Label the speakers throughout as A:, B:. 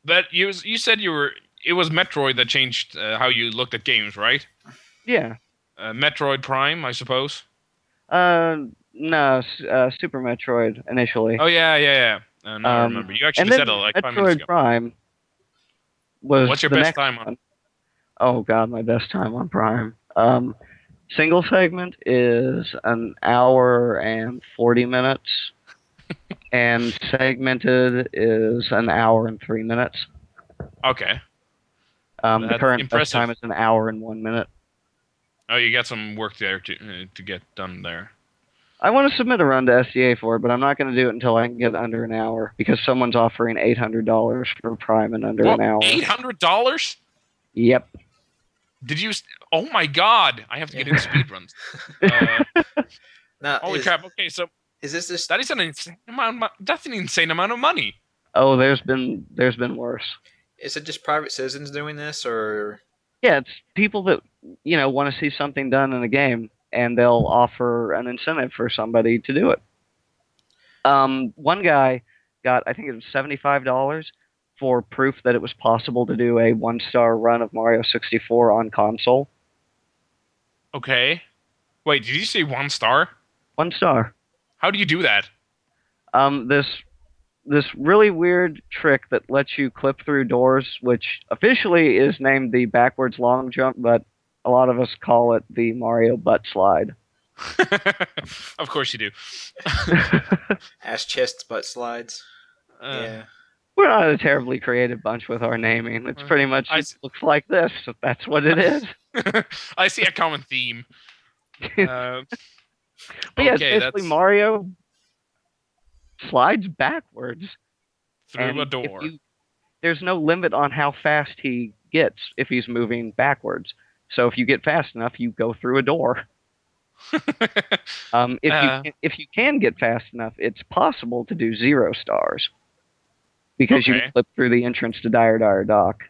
A: But you said it was Metroid that changed how you looked at games, right?
B: Yeah.
A: Metroid Prime, I suppose.
B: No, Super Metroid initially.
A: Oh yeah, yeah, yeah. Now I
B: Um,
A: remember. You
B: and
A: actually said it
B: then
A: like 5 minutes
B: Metroid
A: ago.
B: Prime was
A: What's your
B: the
A: best
B: next
A: time on?
B: one. Oh God, my best time on Prime. Single segment is an hour and 40 minutes, and segmented is an hour and 3 minutes.
A: Okay,
B: The
A: that's
B: current best
A: impressive.
B: time is an hour and 1 minute.
A: Oh, you got some work there to get done there.
B: I want to submit a run to SDA for it, but I'm not going to do it until I can get under an hour because someone's offering $800 for Prime in under
A: What?
B: an hour.
A: $800?
B: Yep.
A: Did you? Oh my God! I have to get into
C: Yeah.
A: speedruns. Uh,
C: Now
A: holy crap! Okay, so
C: is this just
A: that is an insane amount. That's an insane amount of money.
B: Oh, there's been worse.
C: is it just private citizens doing this, or
B: Yeah, it's people that want to see something done in a game, and they'll offer an incentive for somebody to do it. One guy got, I think it was $75 for proof that it was possible to do a 1-star run of Mario 64 on console.
A: Okay. Wait, did you say 1 star?
B: 1 star.
A: How do you do that?
B: This really weird trick that lets you clip through doors, which officially is named the backwards long jump, but a lot of us call it the Mario butt slide.
A: Of course you do.
C: ass chests butt slides?
A: Uh,
C: Yeah.
B: We're not a terribly creative bunch with our naming. It's pretty much
A: I,
B: it looks like this. That's what it is.
A: I see a common theme. Uh,
B: But yeah, it's
A: okay,
B: basically
A: that's
B: Mario slides backwards,
A: through a
B: and if
A: door.
B: you there's no limit on how fast he gets if he's moving backwards. So if you get fast enough, you go through a door.
A: uh,
B: If you can get fast enough, it's possible to do 0 stars because you can
A: okay,
B: flip through the entrance to Dire Dock.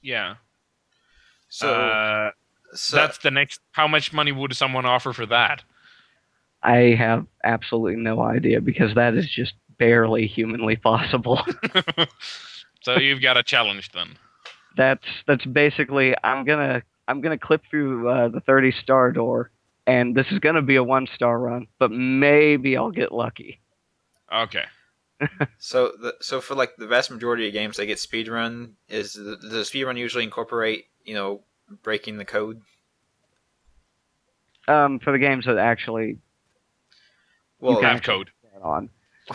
A: yeah.
C: So
A: Uh,
C: so
A: that's the next. How much money would someone offer for that?
B: I have absolutely no idea because that is just barely humanly possible.
A: So you've got a challenge then.
B: That's basically I'm gonna clip through the 30-star door, and this is gonna be a 1-star run, but maybe I'll get lucky.
A: Okay.
C: so for like the vast majority of games that get speedrun, is the speedrun usually incorporate breaking the code?
B: For the games that actually you can
C: Well,
A: Have
B: actually
A: code.
B: get on.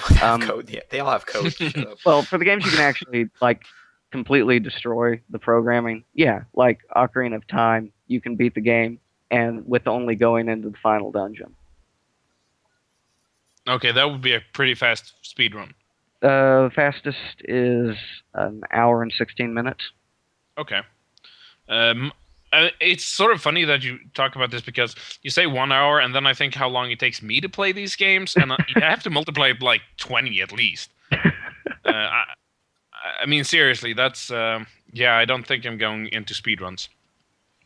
C: they have
B: Um,
C: code. Yeah, they all have code. Shut up.
B: well, for the games you can actually like completely destroy the programming. Yeah, like Ocarina of Time, you can beat the game and with only going into the final dungeon.
A: Okay, that would be a pretty fast speed run.
B: Fastest is an hour and 16 minutes.
A: Okay. Um, it's sort of funny that you talk about this because you say 1 hour, and then I think how long it takes me to play these games, and I have to multiply it by like 20 at least. I, I mean, seriously, that's yeah. I don't think I'm going into speedruns.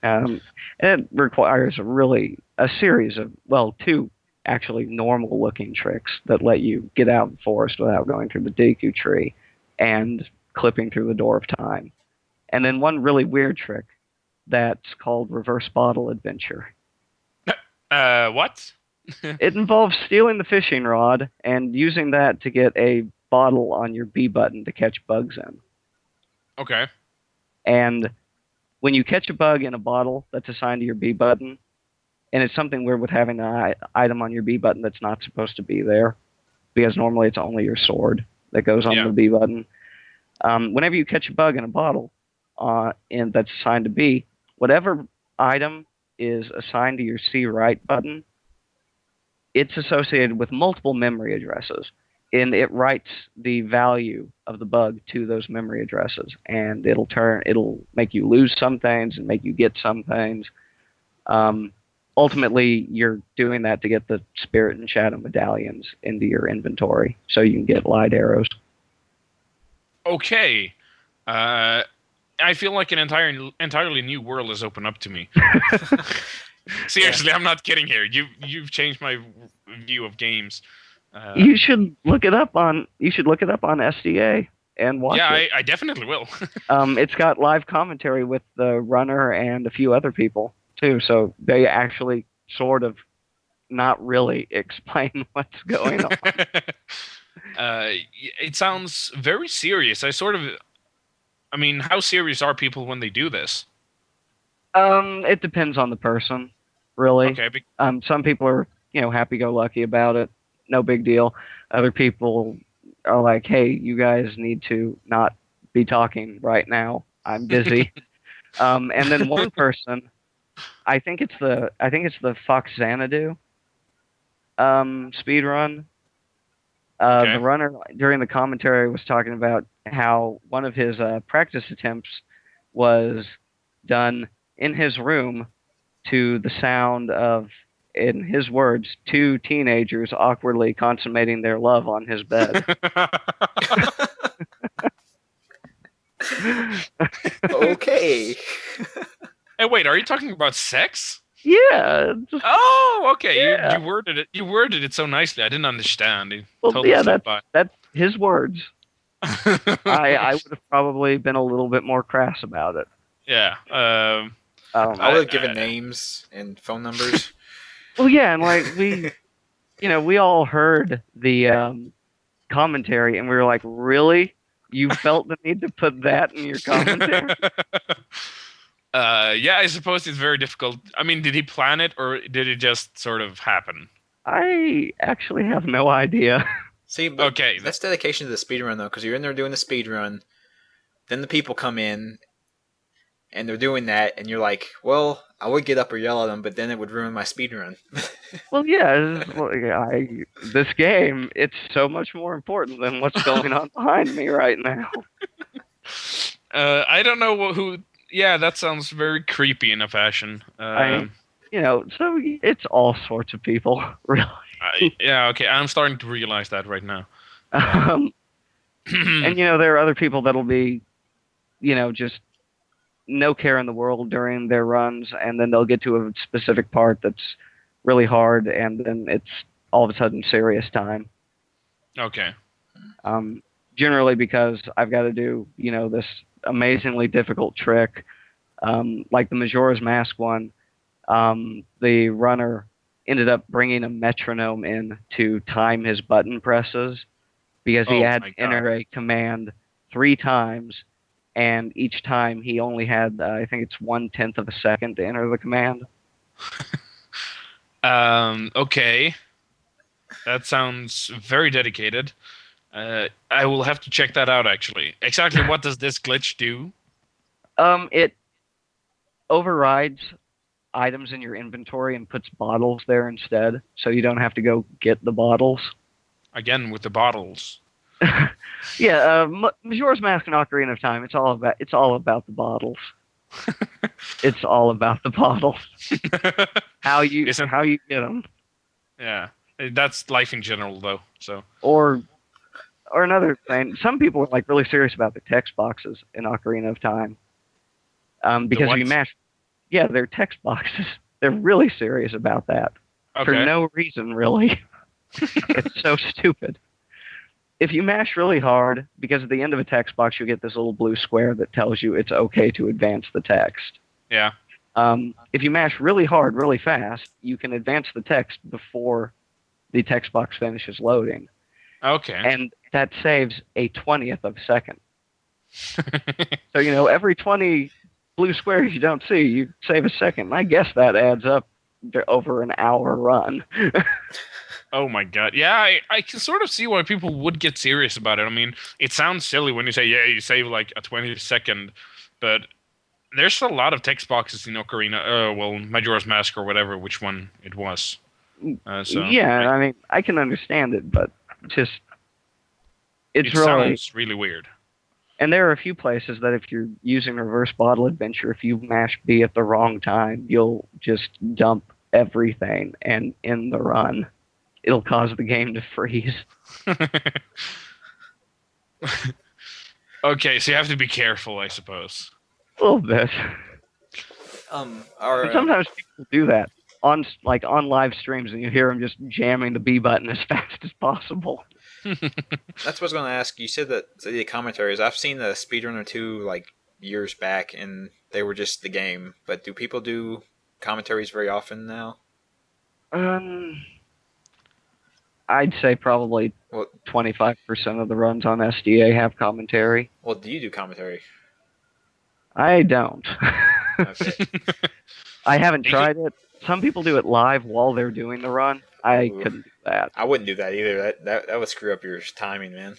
B: It requires a series of, well, two actually normal looking tricks that let you get out in the forest without going through the Deku tree and clipping through the Door of Time. And then one really weird trick that's called Reverse Bottle Adventure.
A: What?
B: It involves stealing the fishing rod and using that to get a bottle on your B button to catch bugs in.
A: Okay.
B: And when you catch a bug in a bottle that's assigned to your B button, and it's something weird with having an item on your B button that's not supposed to be there, because normally it's only your sword that goes on
A: Yeah.
B: the B button. Whenever you catch a bug in a bottle, and that's assigned to B, whatever item is assigned to your C right button, it's associated with multiple memory addresses, and it writes the value of the bug to those memory addresses, and it'll make you lose some things and make you get some things. Um, Ultimately, you're doing that to get the spirit and shadow medallions into your inventory, so you can get light arrows.
A: Okay. Uh, I feel like an entirely new world has opened up to me. Seriously, I'm not kidding here. You've changed my view of games.
B: You should look it up on SDA. and watch
A: Yeah,
B: it.
A: I definitely will.
B: It's got live commentary with the runner and a few other people too, so they actually sort of not really explain what's going on.
A: It sounds very serious. I mean, how serious are people when they do this?
B: It depends on the person, really.
A: Okay,
B: Some people are, happy-go-lucky about it, no big deal. Other people are like, hey, you guys need to not be talking right now. I'm busy. And then one person, I think it's the Fox Xanadu speed run. The
A: okay.
B: runner during the commentary was talking about how one of his practice attempts was done in his room to the sound of, in his words, two teenagers awkwardly consummating their love on his bed.
C: Okay.
A: Hey, wait, are you talking about sex?
B: Yeah, just,
A: Oh, okay. You
B: yeah.
A: you worded it. You worded it so nicely. I didn't understand. It
B: Well,
A: totally
B: yeah,
A: slipped
B: that's
A: by.
B: that's his words. I would have probably been a little bit more crass about it.
A: Yeah.
C: I
B: Um,
C: would have given
A: I
C: names and phone numbers.
B: well, yeah, and like we all heard the commentary, and we were like, really? You felt the need to put that in your commentary?
A: yeah, I suppose it's very difficult. I mean, did he plan it or did it just sort of happen?
B: I actually have no idea.
C: See, but
A: Okay.
C: that's dedication to the speedrun, though, because you're in there doing the speedrun, then the people come in, and they're doing that, and you're like, well, I would get up or yell at them, but then it would ruin my speedrun.
B: Well, yeah, this game, it's so much more important than what's going on behind me right now.
A: I don't know who. Yeah, that sounds very creepy in a fashion.
B: I, so it's all sorts of people, really.
A: Yeah, okay. I'm starting to realize that right now.
B: Um, and there are other people that'll be, just no care in the world during their runs, and then they'll get to a specific part that's really hard, and then it's all of a sudden serious time.
A: Okay.
B: Um, Generally because I've got to do, this amazingly difficult trick, like the Majora's Mask one. The runner ended up bringing a metronome in to time his button presses because he
A: Oh
B: had
A: my
B: to
A: god.
B: enter a command 3 times, and each time he only had, I think it's 1/10 of a second to enter the command.
A: Okay. That sounds very dedicated. I will have to check that out actually. Exactly what does this glitch do?
B: It overrides items in your inventory and puts bottles there instead, so you don't have to go get the bottles.
A: Again with the bottles.
B: Yeah, Majora's Mask and Ocarina of Time. It's all about the bottles. It's all about the bottles. How you
A: Isn't
B: how you get them,
A: yeah. That's life in general though. So
B: or another thing. Some people are like really serious about the text boxes in Ocarina of Time,
A: the
B: because if
A: what?
B: you mash, yeah, they're text boxes. They're really serious about that for
A: Okay.
B: no reason, really. It's so stupid. If you mash really hard, because at the end of a text box you get this little blue square that tells you it's okay to advance the text.
A: Yeah.
B: If you mash really hard, really fast, you can advance the text before the text box finishes loading,
A: Okay.
B: and that saves a 20th of a second. So every 20 blue squares you don't see, you save a second. I guess that adds up to over an hour run.
A: Oh my god. Yeah, I can sort of see why people would get serious about it. I mean, it sounds silly when you say, yeah, you save like a 20-second, but there's a lot of text boxes in Ocarina, well, Majora's Mask or whatever, which one it was.
B: Yeah, I mean, I can understand it, but just it's
A: it
B: really.
A: sounds really weird.
B: And there are a few places that if you're using reverse bottle adventure, if you mash B at the wrong time, you'll just dump everything and end the run. It'll cause the game to freeze.
A: Okay, so you have to be careful, I suppose.
B: A little bit.
C: Our
B: And sometimes people do that on live streams, and you hear them just jamming the B button as fast as possible.
C: That's what I was going to ask. You said that the commentaries. I've seen the speedrun or two like years back, and they were just the game. But do people do commentaries very often now?
B: Um, I'd say probably
C: Well,
B: 25% of the runs on SDA have commentary.
C: well, do you do commentary?
B: I don't.
C: Okay.
B: I haven't
A: You could-
B: tried it. Some people do it live while they're doing the run. I
C: Ooh.
B: couldn't do that.
C: I wouldn't do that either. That would screw up your timing, man.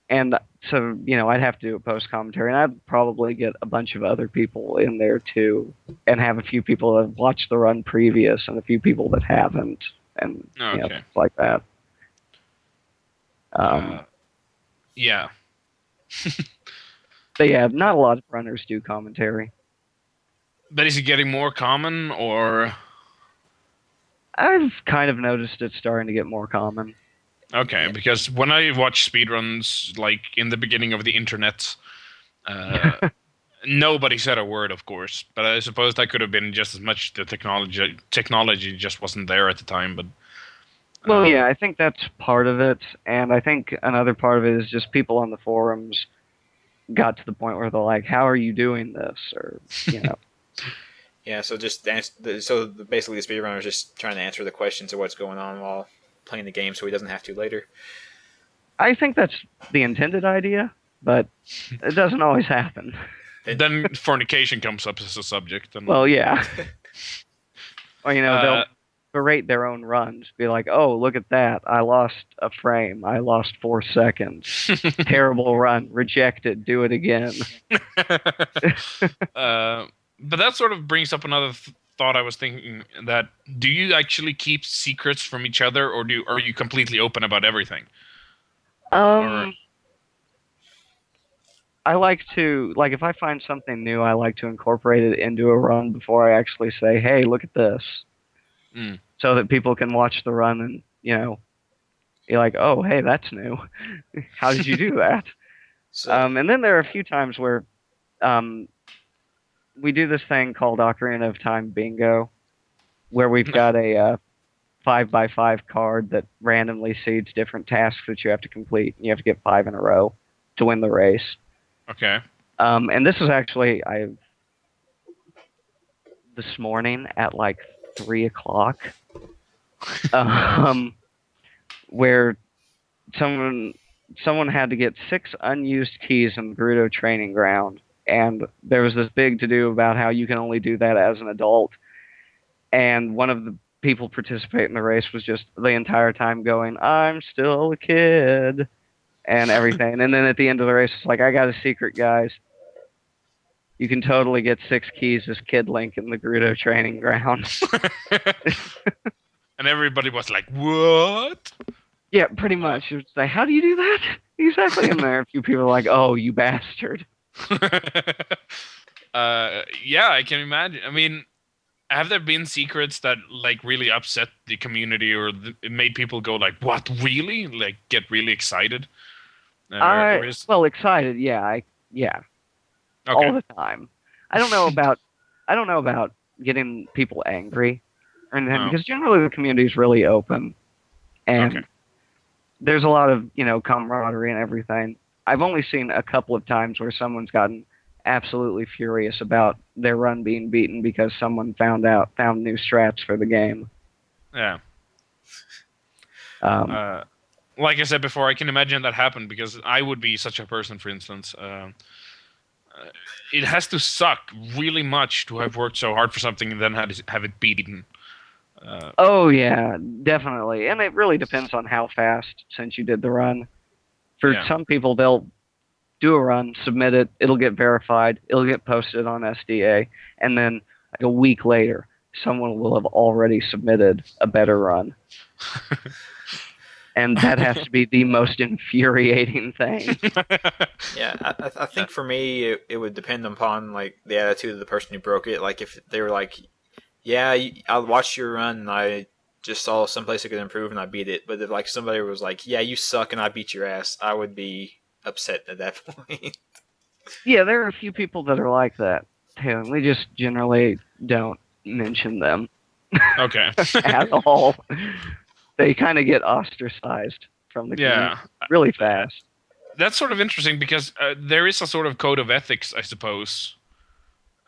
B: And so, I'd have to do a post commentary, and I'd probably get a bunch of other people in there too, and have a few people that have watched the run previous, and a few people that haven't, and
A: Okay.
B: things like that.
A: Yeah.
B: But yeah, not a lot of runners do commentary.
A: But is it getting more common, or
B: I've kind of noticed it's starting to get more common.
A: okay? Because when I watch speedruns, like in the beginning of the internet, nobody said a word, of course. But I suppose that could have been just as much the technology just wasn't there at the time. But
B: Well, yeah, I think that's part of it, and I think another part of it is just people on the forums got to the point where they're like, "How are you doing this?" Or
C: Yeah. So so basically, the speedrunner is just trying to answer the questions of what's going on while playing the game, so he doesn't have to later.
B: I think that's the intended idea, but it doesn't always happen.
A: then fornication comes up as a subject. And
B: Well, yeah, or they'll
A: uh,
B: berate their own runs, be like, "Oh, look at that! I lost a frame. I lost 4 seconds. Terrible run. Rejected. Do it again."
A: but that sort of brings up another thought I was thinking, that do you actually keep secrets from each other, or are you completely open about everything?
B: I like to, like, if I find something new, I like to incorporate it into a run before I actually say, "Hey, look at this," so that people can watch the run and be like, "Oh, hey, that's new. How did you do that?"
C: So,
B: And then there are a few times where we do this thing called Ocarina of Time Bingo, where we've got a 5x5 card that randomly seeds different tasks that you have to complete. And you have to get 5 in a row to win the race.
A: Okay.
B: And this was actually this morning at like 3 o'clock, where someone had to get 6 unused keys in the Gerudo training ground, and there was this big to do about how you can only do that as an adult. And one of the people participating in the race was just the entire time going, "I'm still a kid," and everything. And then at the end of the race, it's like, "I got a secret, guys. You can totally get 6 keys as Kid Link in the Gerudo training ground."
A: And everybody was like, "What?"
B: Yeah, pretty much. It was like, "How do you do that?" Exactly. And there are a few people like, "Oh, you bastard."
A: Yeah, I can imagine. I mean, have there been secrets that like really upset the community, or it made people go like, "What, really?" Like get really excited? Or is
B: Well, excited, yeah, yeah,
A: okay.
B: all the time. I don't know about getting people angry or anything,
A: Oh.
B: because generally the community is really open, and
A: Okay.
B: there's a lot of camaraderie and everything. I've only seen a couple of times where someone's gotten absolutely furious about their run being beaten because someone found new strats for the game.
A: Yeah.
B: Um,
A: Like I said before, I can imagine that happened, because I would be such a person, for instance. It has to suck really much to have worked so hard for something and then have it beaten.
B: oh yeah, definitely, and it really depends on how fast since you did the run. For
A: Yeah.
B: some people, they'll do a run, submit it, it'll get verified, it'll get posted on SDA, and then like a week later, someone will have already submitted a better run. And that has to be the most infuriating thing.
C: yeah, I think for me, it would depend upon like the attitude of the person who broke it. Like if they were like, "Yeah, I watched your run and I just saw someplace I could improve and I beat it," but if like somebody was like, "Yeah, you suck and I beat your ass," I would be upset at that point.
B: Yeah, there are a few people that are like that too, and we just generally don't mention them
A: Okay.
B: at all. They kind of get ostracized from the community
A: Yeah.
B: really fast.
A: That's sort of interesting because there is a sort of code of ethics, I suppose,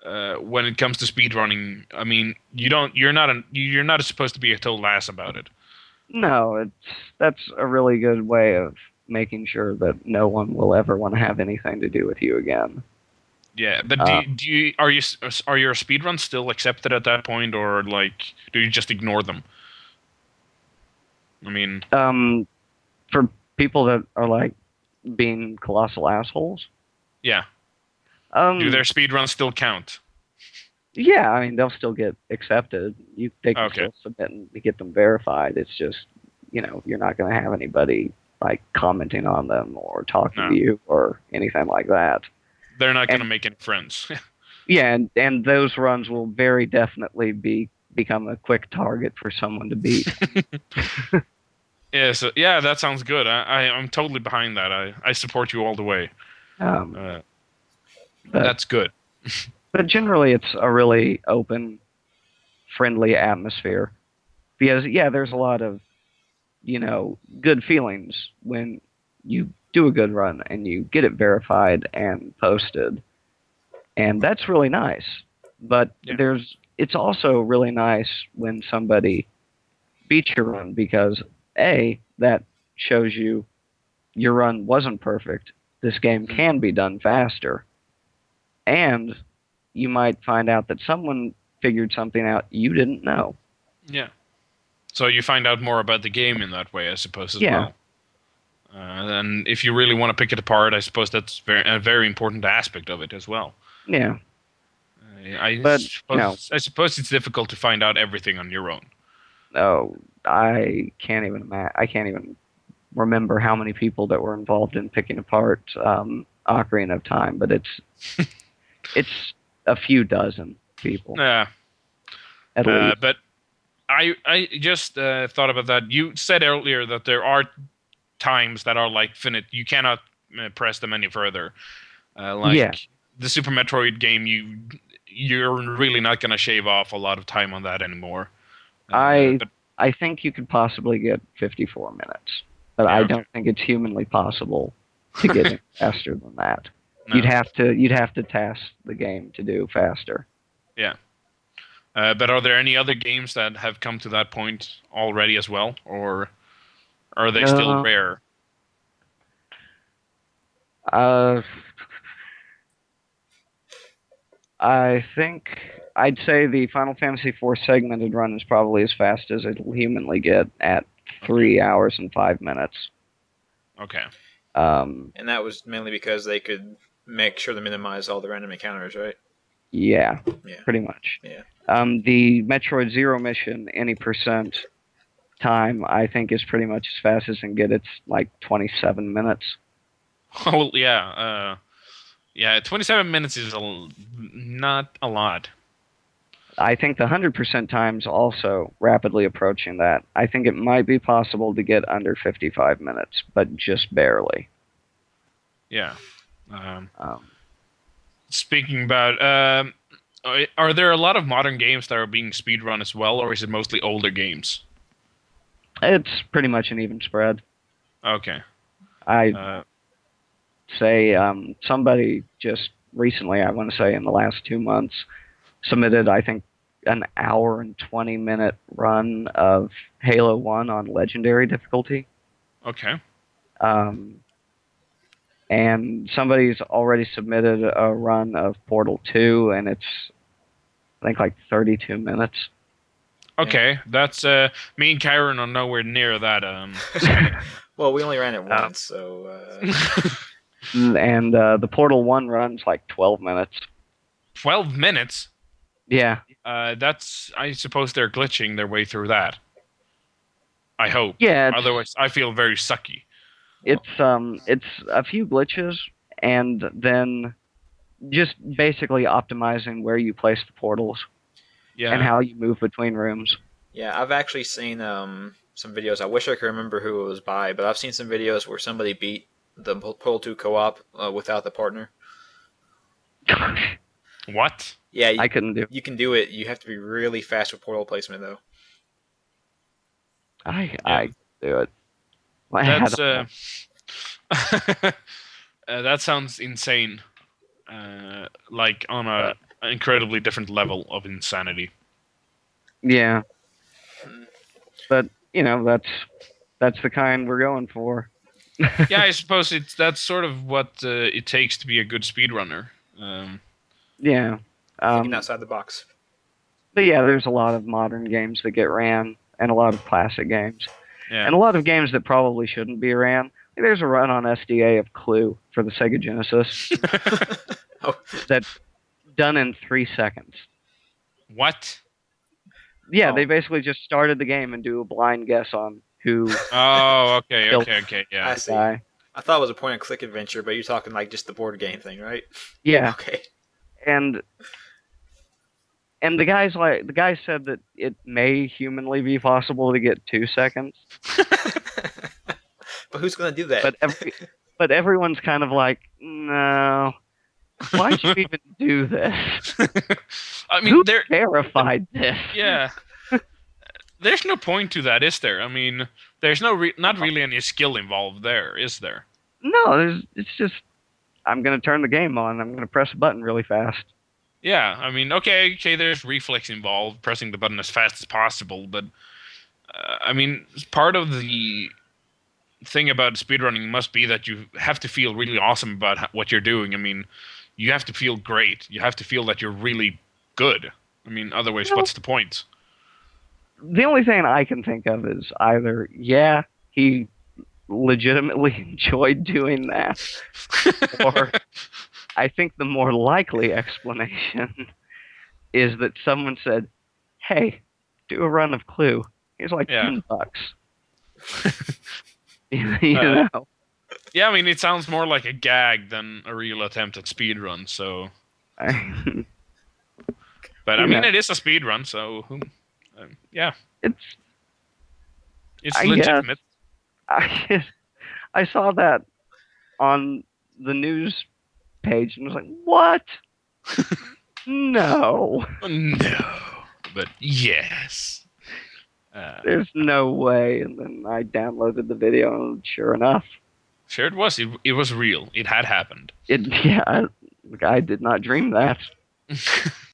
A: when it comes to speedrunning. I mean, you're not supposed to be a total ass about it.
B: No, that's a really good way of making sure that no one will ever want to have anything to do with you again.
A: Yeah, but
B: Um,
A: are your speedruns still accepted at that point, or like do you just ignore them? I mean,
B: um, for people that are like being colossal assholes,
A: yeah, do their
B: um,
A: speedruns still count?
B: yeah, I mean they'll still get accepted. They can
A: Okay,
B: still submit and get them verified. It's just you're not going to have anybody like commenting on them or talking
A: no,
B: to you or anything like that.
A: they're not gonna
B: And
A: make any friends.
B: yeah, and those runs will very definitely become a quick target for someone to beat.
A: Yeah, so yeah, that sounds good. I'm totally behind that. I support you all the way.
B: Um,
A: Uh,
B: but
A: that's good.
B: but generally, it's a really open, friendly atmosphere because yeah, there's a lot of good feelings when you do a good run and you get it verified and posted, and that's really nice. But
A: Yeah,
B: it's also really nice when somebody beats your run because that shows you your run wasn't perfect. This game
A: mm,
B: can be done faster, and you might find out that someone figured something out you didn't know.
A: yeah. So you find out more about the game in that way, I suppose, as
B: Yeah,
A: well. And if you really want to pick it apart, I suppose that's a very important aspect of it as well.
B: yeah,
A: I
B: but
A: suppose it's difficult to find out everything on your own.
B: oh, I can't even remember how many people that were involved in picking apart Ocarina of Time, but it's a few dozen people
A: Yeah,
B: at least.
A: but I just thought about that. You said earlier that there are times that are like finite. You cannot press them any further.
B: Yeah,
A: Like the Super Metroid game, you're really not gonna shave off a lot of time on that anymore.
B: I
A: But
B: I think you could possibly get 54 minutes, but
A: yeah,
B: I
A: okay,
B: don't think it's humanly possible to get any faster than that.
A: no,
B: You'd have to task the game to do faster.
A: yeah. But are there any other games that have come to that point already as well, or are they still
B: Uh,
A: rare?
B: uh, I think I'd say the Final Fantasy IV segmented run is probably as fast as it'll humanly get at
A: Okay,
B: 3 hours and 5 minutes.
A: okay,
B: Um,
C: And that was mainly because they could make sure to minimize all the random encounters, right?
B: yeah,
C: Yeah.
B: pretty much.
C: Yeah.
B: The Metroid Zero mission, any percent time, I think is pretty much as fast as it can get. It's like 27 minutes.
A: oh yeah, yeah. 27 minutes is not a lot.
B: I think the 100% time's also rapidly approaching that. I think it might be possible to get under 55 minutes, but just barely.
A: Yeah. Um,
B: Um,
A: Speaking about, are there a lot of modern games that are being speedrun as well, or is it mostly older games?
B: it's pretty much an even spread.
A: Okay.
B: I
A: Uh,
B: say somebody just recently, I want to say in the last 2 months, submitted, I think, an hour and 20-minute run of Halo 1 on legendary difficulty.
A: okay.
B: Um, and somebody's already submitted a run of Portal 2, and it's, I think, like 32 minutes.
A: Okay. That's me and Kyron are nowhere near that speed.
C: Well, we only ran it
B: Uh,
C: once, so
B: and the Portal 1 run's like 12 minutes.
A: 12 minutes.
B: Yeah.
A: That's I suppose they're glitching their way through that. I hope.
B: Yeah,
A: Otherwise, I feel very sucky.
B: it's a few glitches and then just basically optimizing where you place the portals and
A: Yeah.
B: how you move between rooms.
C: yeah, I've actually seen some videos. I wish I could remember who it was by, but I've seen some videos where somebody beat the Portal 2 co-op without the partner.
A: What?
C: Yeah,
B: I couldn't do.
C: you can do it. You have to be really fast with portal placement, though.
A: Yeah.
B: I do it. I
A: That's
B: don't know.
A: that sounds insane. Like on a incredibly different level of insanity.
B: Yeah,
C: Hmm.
B: but that's the kind we're going for.
A: Yeah, I suppose that's sort of what it takes to be a good speedrunner.
B: Yeah.
C: Thinking
B: Um,
C: outside the box.
B: but yeah, there's a lot of modern games that get ran, and a lot of classic games,
A: Yeah.
B: and a lot of games that probably shouldn't be ran. Like, there's a run on SDA of Clue for the Sega Genesis
C: Oh,
B: that's done in 3 seconds.
A: What?
B: Yeah,
C: oh,
B: they basically just started the game and do a blind guess on who
A: Oh, okay,
B: killed
A: okay, okay,
C: I
A: yeah.
B: the
C: see.
B: guy.
C: I thought it was a point and click adventure, but you're talking like just the board game thing, right?
B: Yeah,
C: Okay.
B: and the guy said that it may humanly be possible to get 2 seconds,
C: But who's gonna do that?
B: but everyone's kind of like, no, why'd you even do this?
A: I mean,
B: Who
A: there,
B: verified this?
A: yeah. There's no point to that, is there? I mean, there's not really any skill involved there, is there?
B: No, it's just I'm gonna turn the game on. I'm gonna press a button really fast.
A: Yeah, I mean, okay, there's reflex involved, pressing the button as fast as possible, but I mean, part of the thing about speedrunning must be that you have to feel really awesome about what you're doing. I mean, you have to feel great. You have to feel that you're really good. I mean, otherwise,
B: No,
A: what's the point?
B: the only thing I can think of is either yeah, he legitimately enjoyed doing that, or I think the more likely explanation is that someone said, "Hey, do a run of Clue. Here's like
A: Yeah.
B: $10." you
A: Uh,
B: know,
A: yeah, I mean, it sounds more like a gag than a real attempt at speedrun. So,
B: I,
A: but I
B: you
A: mean,
B: know,
A: it is a speedrun, so yeah,
B: it's
A: it's
B: I guess
A: legitimate.
B: I I saw that on the news page and was like, "What? No,
A: No, but yes. Uh,
B: there's no way." And then I downloaded the video, and sure enough,
A: sure, it was. It was real. It had happened.
B: it yeah, I did not dream that.